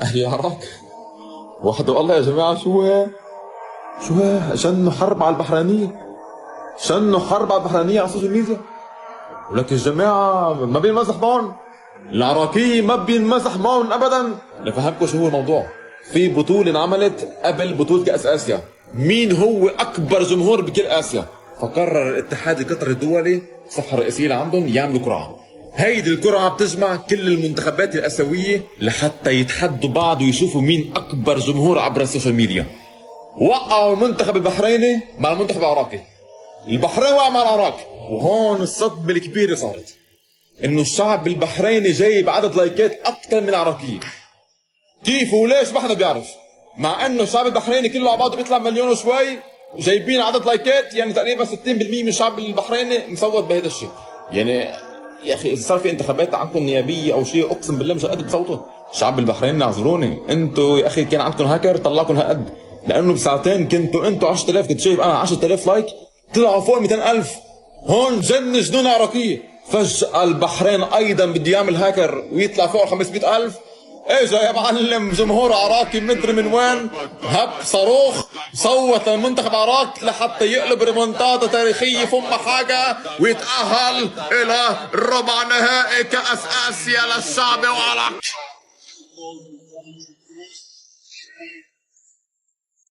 أهلي العراق وحده الله يا جماعة. شو هي شنوا حرب على البحرينية، شنوا حرب على البحرينية على السوشيال ميديا. ولك يا جماعة ما بينمزح معهم، العراقية ما بينمزح معهم أبدا. لفهمكم شو هو الموضوع. في بطولة انعملت قبل بطولة كأس آسيا، مين هو أكبر جمهور بكل آسيا؟ فقرر الاتحاد القطري الدولي الصفحة الرئيسية اللي عندهم يعملوا قرعة. هيدي القرعة بتجمع كل المنتخبات الآسيوية لحتى يتحدوا بعض ويشوفوا مين أكبر جمهور عبر السوشيال ميديا. وقعوا المنتخب البحريني مع المنتخب العراقي، البحرين وقع مع العراق. وهون الصدمة الكبيرة صارت، انه الشعب البحريني جايب عدد لايكات اكثر من العراقيين. كيف وليش ما حدا بيعرف، مع انه الشعب البحريني كله على بعضه بيطلع مليون وشوي، جايبين عدد لايكات يعني تقريبا 60% من الشعب البحريني مصوت بهذا الشيء. يعني يا اخي اذا صار في انتخابات عندكم نيابيه او شيء اقسم بالله مش قد بتصوتوا. الشعب البحريني اعذروني، انتوا يا اخي كان عندكم هاكر طلعكم هالقد، لانه بساعتين كنتوا انتوا 10000، كنت شايف انا 10000 لايك، طلعوا فوق 200000. هون جن جنون عراقيه. فجأة البحرين ايضا بده يعمل هاكر ويطلع فوق 500000. اجا يا معلم جمهور عراقي مدري من وين، هب صاروخ صوت المنتخب العراق لحتى يقلب ريمونتادا تاريخيه فما حاجه ويتاهل الى ربع نهائي كاس اسيا للشعب العراقي.